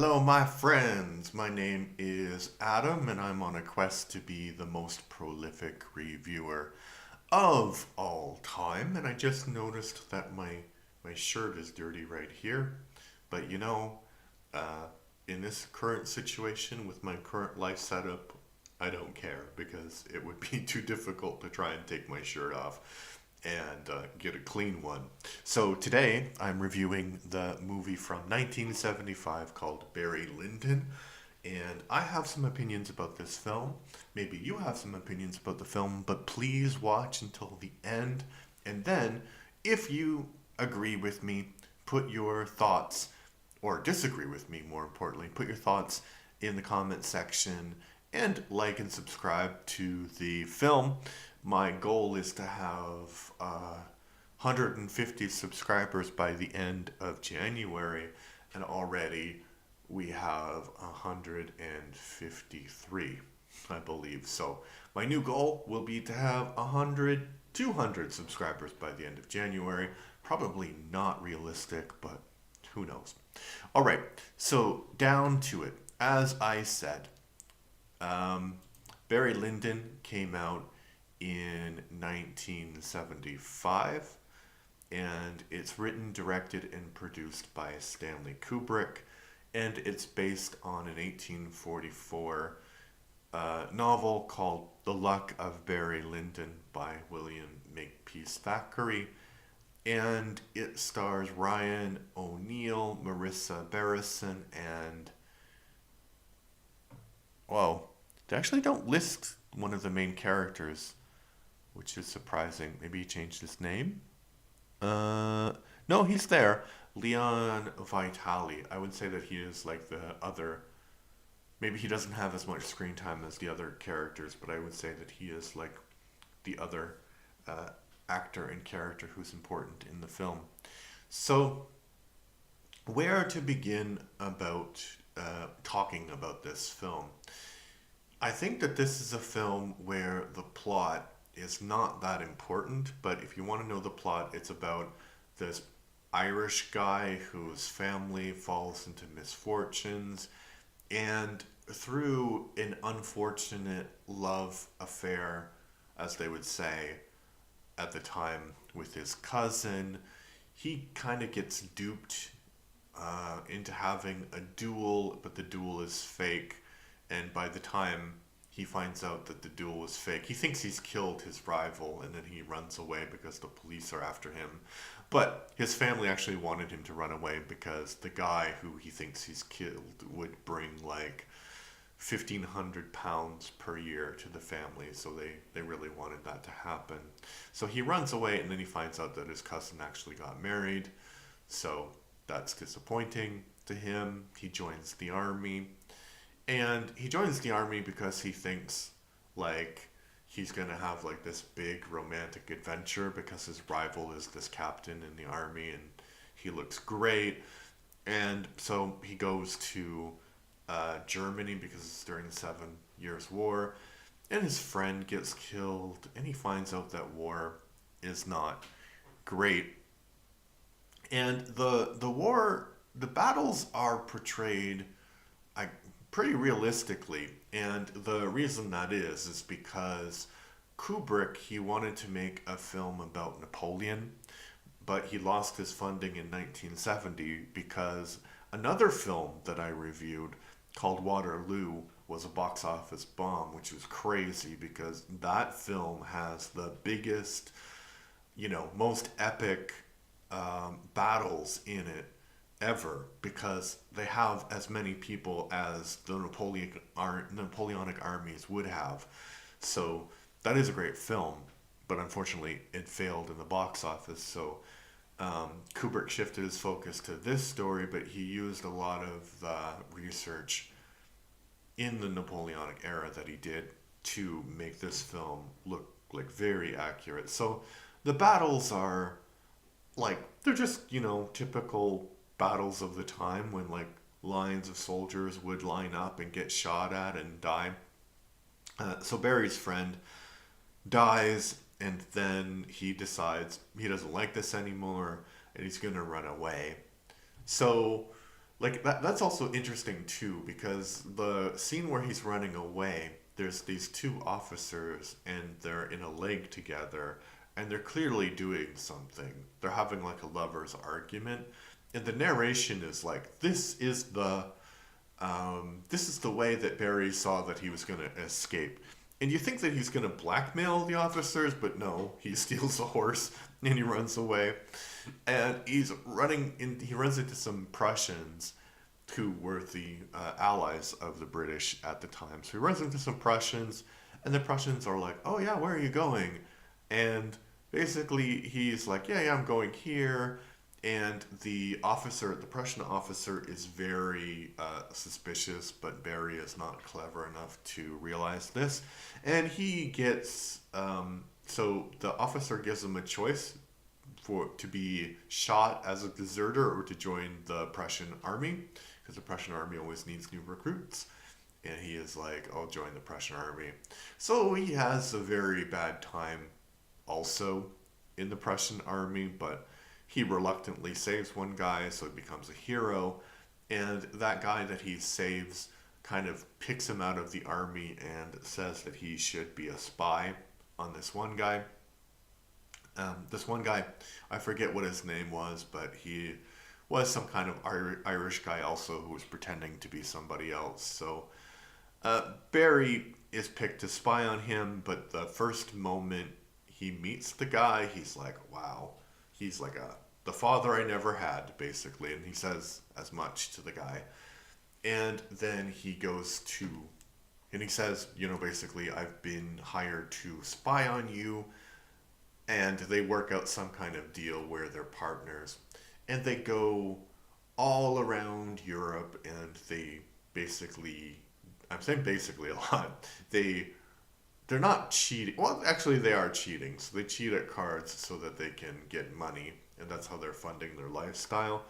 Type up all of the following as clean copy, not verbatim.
Hello, my friends. My name is Adam, and I'm on a quest to be the most prolific reviewer of all time. And I just noticed that my shirt is dirty right here. But uh, in this current situation with my current life setup, I don't care because it would be too difficult to try and take my shirt off and get a clean one. So today I'm reviewing the movie from 1975 called Barry Lyndon, and I have some opinions about this film. Maybe you have some opinions about the film, but please watch until the end. And then, if you agree with me, put your thoughts, or disagree with me more importantly, put your thoughts in the comment section and like and subscribe to the film. My goal is to have 150 subscribers by the end of January, and already we have 153, I believe. So my new goal will be to have 100, 200 subscribers by the end of January. Probably not realistic, but who knows. All right, so down to it. As I said, um, Barry Lyndon came out in 1975, and it's written, directed, and produced by Stanley Kubrick, and it's based on an 1844 novel called The Luck of Barry Lyndon by William Makepeace Thackeray, and it stars Ryan O'Neal, Marissa Barrison, and well, they actually don't list one of the main characters, which is surprising. Maybe he changed his name? Uh, no, he's there. Leon Vitali. I would say that he is like the other. Maybe he doesn't have as much screen time as the other characters, but I would say that he is like the other uh, actor and character who's important in the film. So, where to begin about talking about this film? I think that this is a film where the plot is not that important, but if you want to know the plot, it's about this Irish guy whose family falls into misfortunes, and through an unfortunate love affair, as they would say at the time, with his cousin, he kind of gets duped into having a duel, but the duel is fake. And by the time he finds out that the duel was fake, he thinks he's killed his rival, and then he runs away because the police are after him. But his family actually wanted him to run away because the guy who he thinks he's killed would bring like £1,500 per year to the family, so they really wanted that to happen. So he runs away, and then he finds out that his cousin actually got married, so that's disappointing to him. He joins the army, and he joins the army because he thinks like he's gonna have like this big romantic adventure because his rival is this captain in the army, and he looks great. And so he goes to Germany because it's during the Seven Years' War, and his friend gets killed, and he finds out that war is not great. And the battles are portrayed I, pretty realistically, and the reason that is because Kubrick, he wanted to make a film about Napoleon, but he lost his funding in 1970 because another film that I reviewed called Waterloo was a box office bomb, which was crazy because that film has the biggest, most epic battles in it ever because they have as many people as the Napoleonic armies would have. So that is a great film, but unfortunately it failed in the box office. So Kubrick shifted his focus to this story, but he used a lot of research in the Napoleonic era that he did to make this film look like very accurate. So the battles are like they're just typical battles of the time when like lines of soldiers would line up and get shot at and die. So Barry's friend dies, and then he decides he doesn't like this anymore, and he's gonna run away. So like that's also interesting too, because the scene where he's running away, there's these two officers and they're in a lake together, and they're clearly doing something. They're having like a lover's argument, and the narration is like, this is the way that Barry saw that he was going to escape. And you think that he's going to blackmail the officers, but no, he steals a horse and he runs away. And he runs into some Prussians who were the allies of the British at the time. So he runs into some Prussians, and the Prussians are like, "Oh yeah, where are you going?" And basically, he's like, "Yeah, I'm going here." And the Prussian officer, is very suspicious, but Barry is not clever enough to realize this. And he gets, so the officer gives him a choice to be shot as a deserter or to join the Prussian army, because the Prussian army always needs new recruits. And he is like, "I'll join the Prussian army." So he has a very bad time also in the Prussian army, but he reluctantly saves one guy, so he becomes a hero. And that guy that he saves kind of picks him out of the army and says that he should be a spy on this one guy. This one guy, I forget what his name was, but he was some kind of Irish guy also who was pretending to be somebody else. So Barry is picked to spy on him, but the first moment he meets the guy, he's like, wow. He's like the father I never had, basically, and he says as much to the guy. And then and he says, basically, "I've been hired to spy on you," and they work out some kind of deal where they're partners, and they go all around Europe, and they basically, I'm saying basically a lot, they're not cheating. Well, actually, they are cheating. So they cheat at cards so that they can get money, and that's how they're funding their lifestyle.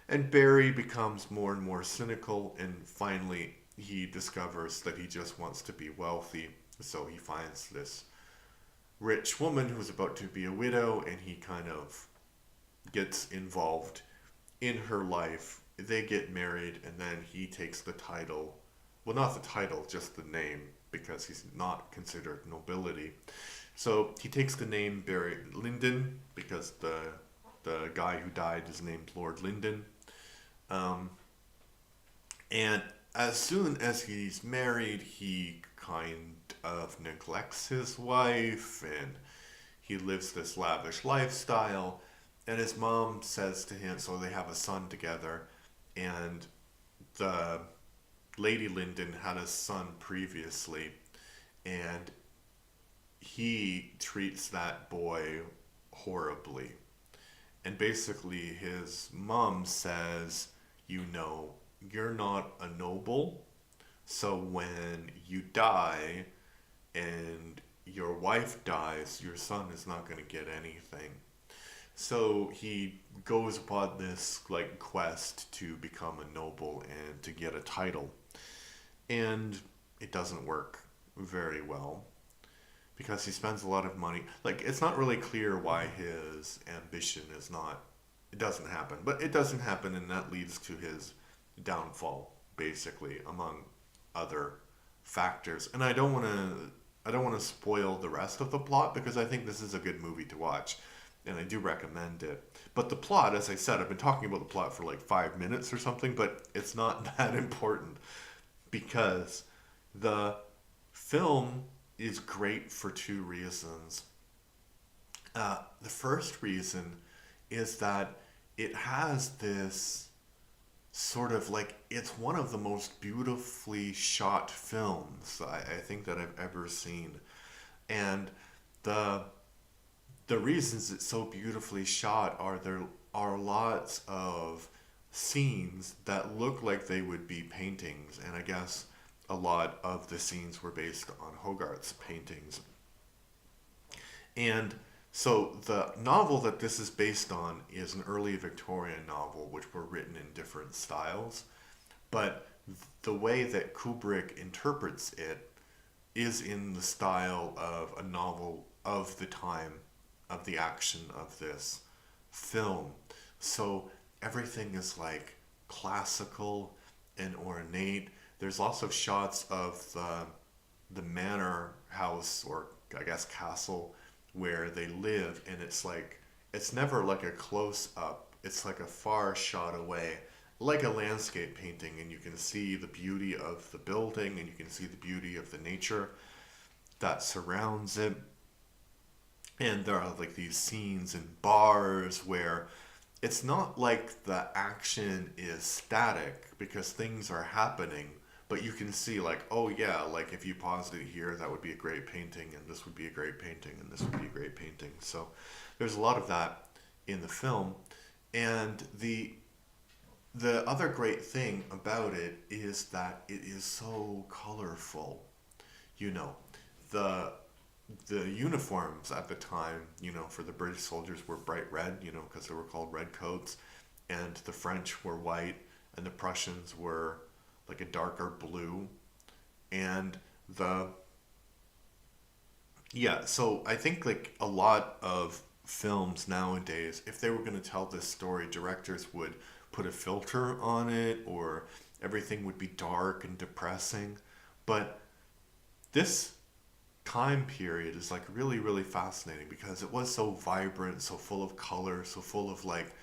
And Barry becomes more and more cynical, and finally, he discovers that he just wants to be wealthy. So he finds this rich woman who's about to be a widow, and he kind of gets involved in her life. They get married, and then he takes the title. Well, not the title, just the name, because he's not considered nobility. So he takes the name Barry Lyndon because the guy who died is named Lord Lyndon. And as soon as he's married, he kind of neglects his wife, and he lives this lavish lifestyle. And his mom says to him, so they have a son together, and the Lady Lyndon had a son previously, and he treats that boy horribly. And basically, his mom says, you're not a noble, so when you die and your wife dies, your son is not going to get anything. So he goes upon this quest to become a noble and to get a title. And it doesn't work very well because he spends a lot of money. It's not really clear why his ambition it doesn't happen. But it doesn't happen, and that leads to his downfall, basically, among other factors. And I don't want to spoil the rest of the plot because I think this is a good movie to watch, and I do recommend it. But the plot, as I said, I've been talking about the plot for 5 minutes or something, but it's not that important because the film is great for two reasons. The first reason is that it has this sort of it's one of the most beautifully shot films I think that I've ever seen. And the reasons it's so beautifully shot are there are lots of scenes that look like they would be paintings, and I guess a lot of the scenes were based on Hogarth's paintings. And so the novel that this is based on is an early Victorian novel, which were written in different styles. But the way that Kubrick interprets it is in the style of a novel of the time of the action of this film. So everything is classical and ornate. There's lots of shots of the manor house, or I guess castle, where they live, and it's never like a close up. It's like a far shot away, like a landscape painting, and you can see the beauty of the building, and you can see the beauty of the nature that surrounds it. And there are like these scenes in bars where it's not like the action is static because things are happening, but you can see like, oh yeah, like if you paused it here, that would be a great painting, and this would be a great painting, and this would be a great painting. So there's a lot of that in the film. And the other great thing about it is that it is so colorful. You know, the the uniforms at the time, for the British soldiers were bright red, because they were called red coats, and the French were white, and the Prussians were like a darker blue, and the yeah. So I think like a lot of films nowadays, if they were going to tell this story, directors would put a filter on it, or everything would be dark and depressing, but this time period is like really really fascinating because it was so vibrant, so full of color, so full of like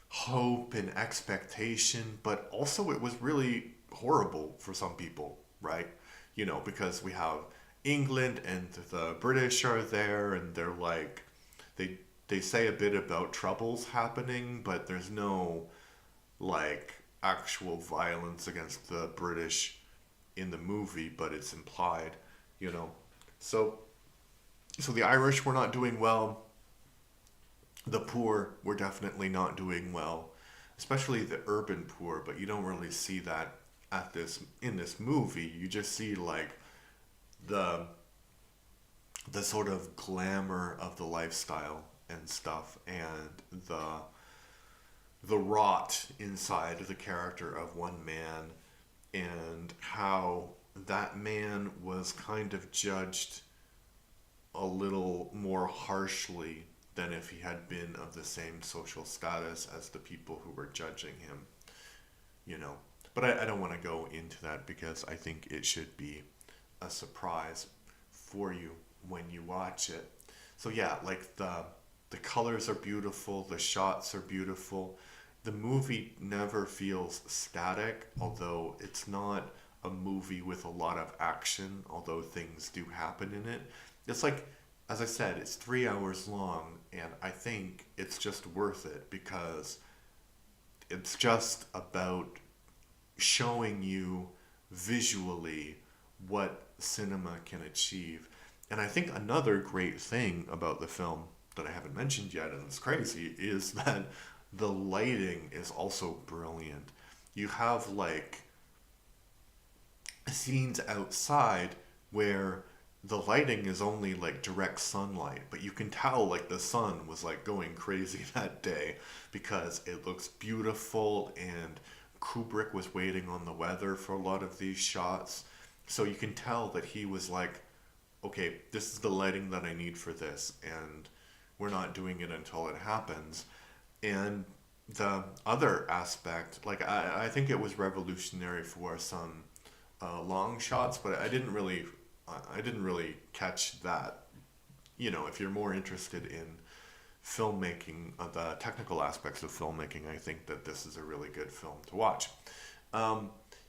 hope and expectation, but also it was really horrible for some people, right? Because we have England and the British are there, and they're like they they say a bit about troubles happening, but there's no like actual violence against the British in the movie, but it's implied, you know. So the Irish were not doing well. The poor were definitely not doing well, especially the urban poor, but you don't really see that at this in this movie. You just see like the the sort of glamour of the lifestyle and stuff, and the rot inside the character of one man, and how that man was kind of judged a little more harshly than if he had been of the same social status as the people who were judging him, you know. But I don't want to go into that because I think it should be a surprise for you when you watch it. So yeah, like the colors are beautiful, the shots are beautiful. The movie never feels static, although it's not a movie with a lot of action, although things do happen in it. It's like, as I said, it's 3 hours long, and I think it's just worth it because it's just about showing you visually what cinema can achieve. And I think another great thing about the film that I haven't mentioned yet, and it's crazy, is that the lighting is also brilliant. You have like scenes outside where the lighting is only like direct sunlight, but you can tell like the sun was like going crazy that day because it looks beautiful, and Kubrick was waiting on the weather for a lot of these shots. So you can tell that he was like, okay, this is the lighting that I need for this, and we're not doing it until it happens. And the other aspect, like I think it was revolutionary for some long shots, but I didn't really catch that. If you're more interested in filmmaking, the technical aspects of filmmaking, I think that this is a really good film to watch.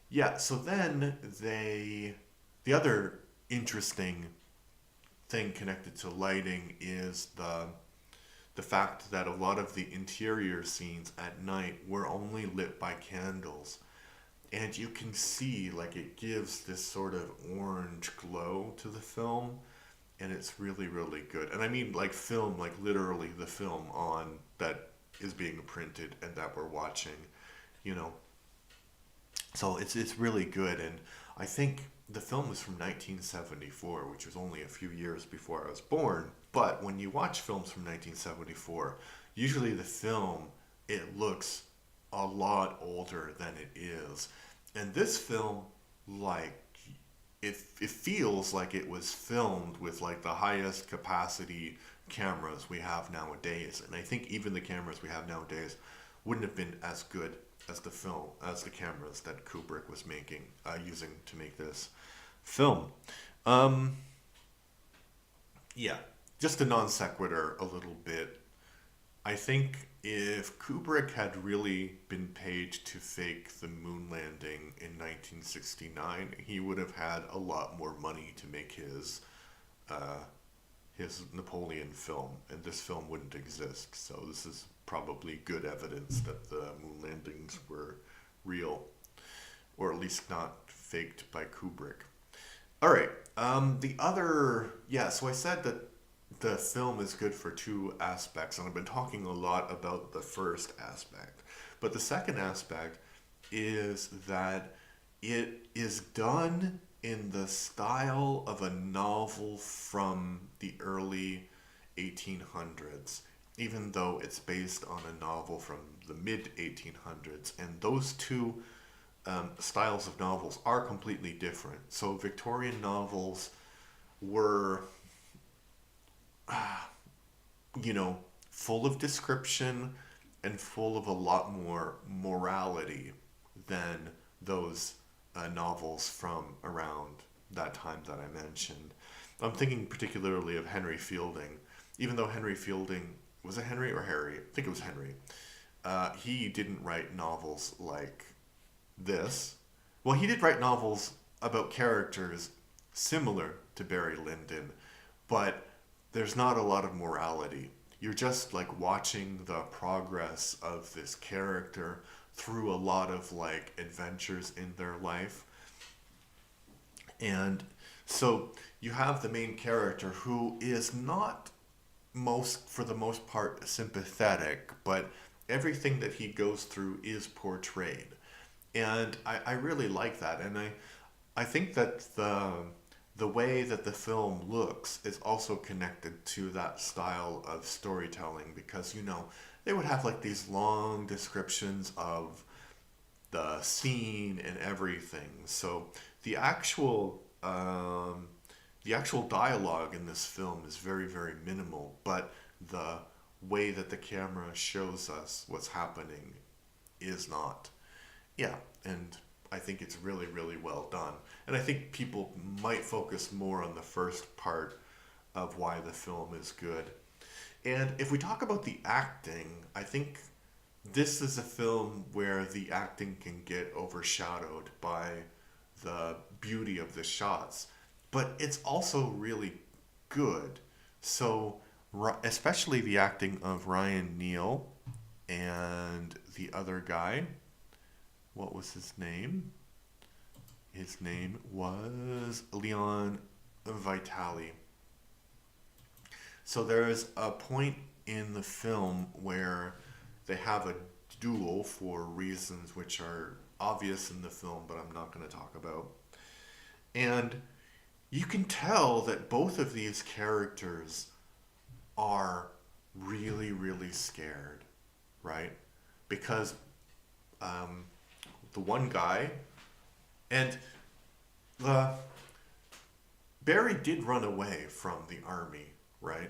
Yeah, so then the other interesting thing connected to lighting is the fact that a lot of the interior scenes at night were only lit by candles. And you can see like it gives this sort of orange glow to the film, and it's really really good. And I mean like film, like literally the film on that is being printed and that we're watching, you know. So it's really good, and I think the film was from 1974, which was only a few years before I was born. But when you watch films from 1974, usually the film, it looks a lot older than it is. And this film, like, it feels like it was filmed with like the highest capacity cameras we have nowadays. And I think even the cameras we have nowadays wouldn't have been as good as the cameras that Kubrick was making using to make this film. Um, yeah, just a non sequitur a little bit. I think if Kubrick had really been paid to fake the moon landing in 1969, he would have had a lot more money to make uh, his Napoleon film, and this film wouldn't exist. So this is probably good evidence that the moon landings were real, or at least not faked by Kubrick. All right. So I said that the film is good for two aspects, and I've been talking a lot about the first aspect. But the second aspect is that it is done in the style of a novel from the early 1800s, even though it's based on a novel from the mid 1800s. And those two styles of novels are completely different. So Victorian novels were, full of description and full of a lot more morality than those novels from around that time that I mentioned. I'm thinking particularly of Henry Fielding. Even though Henry Fielding, was it Henry or Harry? I think it was Henry. He didn't write novels like this. Well, he did write novels about characters similar to Barry Lyndon, but there's not a lot of morality. You're just like watching the progress of this character through a lot of like adventures in their life. And so you have the main character who is not for the most part sympathetic, but everything that he goes through is portrayed. And I really like that. And I think that the way that the film looks is also connected to that style of storytelling, because they would have like these long descriptions of the scene and everything. So the actual the actual dialogue in this film is very, very minimal, but the way that the camera shows us what's happening is not. Yeah, and I think it's really, really well done. And I think people might focus more on the first part of why the film is good. And if we talk about the acting, I think this is a film where the acting can get overshadowed by the beauty of the shots, but it's also really good. So, especially the acting of Ryan Neal and the other guy. What was his name? His name was Leon Vitali. So there's a point in the film where they have a duel for reasons which are obvious in the film, but I'm not going to talk about. And you can tell that both of these characters are really, really scared, right? Because the one guy, and the Barry did run away from the army, right?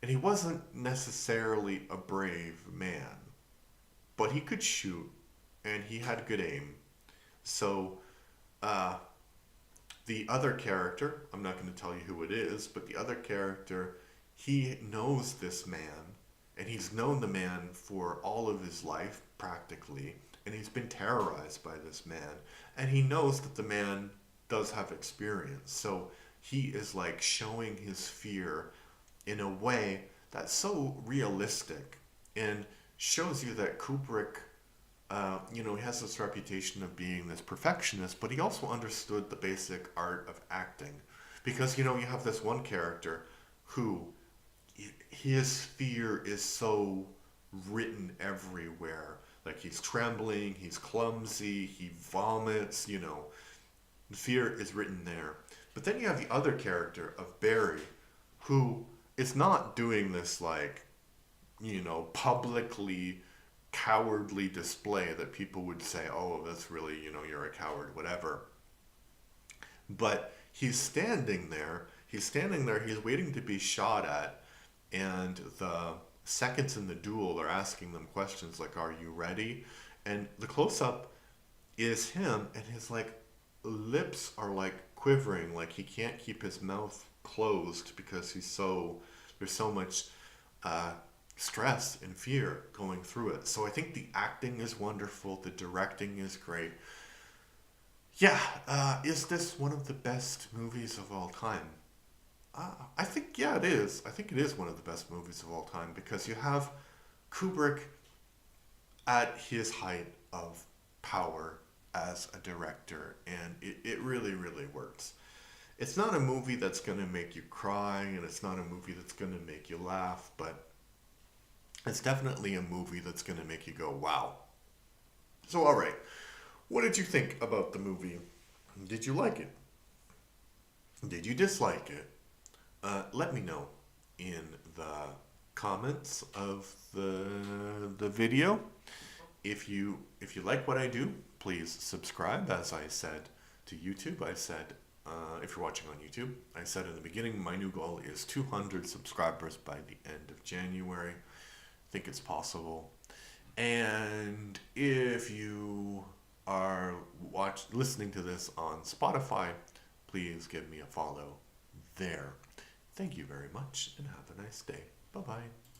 And he wasn't necessarily a brave man, but he could shoot and he had good aim. So the other character, I'm not going to tell you who it is, but the other character, he knows this man, and he's known the man for all of his life practically, and he's been terrorized by this man, and he knows that the man does have experience. So he is like showing his fear in a way that's so realistic and shows you that Kubrick, he has this reputation of being this perfectionist, but he also understood the basic art of acting. Because, you have this one character who, his fear is so written everywhere. Like he's trembling, he's clumsy, he vomits, the fear is written there. But then you have the other character of Barry, who is not doing this like, publicly cowardly display that people would say, oh, that's really, you're a coward, whatever. But he's standing there, he's waiting to be shot at, and the seconds in the duel are asking them questions like, are you ready? And the close up is him, and his like lips are like quivering, like he can't keep his mouth closed because there's so much uh, stress and fear going through it. So I think the acting is wonderful, the directing is great. Yeah, is this one of the best movies of all time? I think, yeah, it is. I think it is one of the best movies of all time because you have Kubrick at his height of power as a director, and it really, really works. It's not a movie that's going to make you cry, and it's not a movie that's going to make you laugh, but it's definitely a movie that's going to make you go, wow. So, all right, what did you think about the movie? Did you like it? Did you dislike it? Let me know in the comments of the video. If you like what I do, please subscribe. As I said to YouTube, I said if you're watching on YouTube, I said in the beginning my new goal is 200 subscribers by the end of January. I think it's possible. And if you are listening to this on Spotify, please give me a follow there. Thank you very much and have a nice day. Bye bye.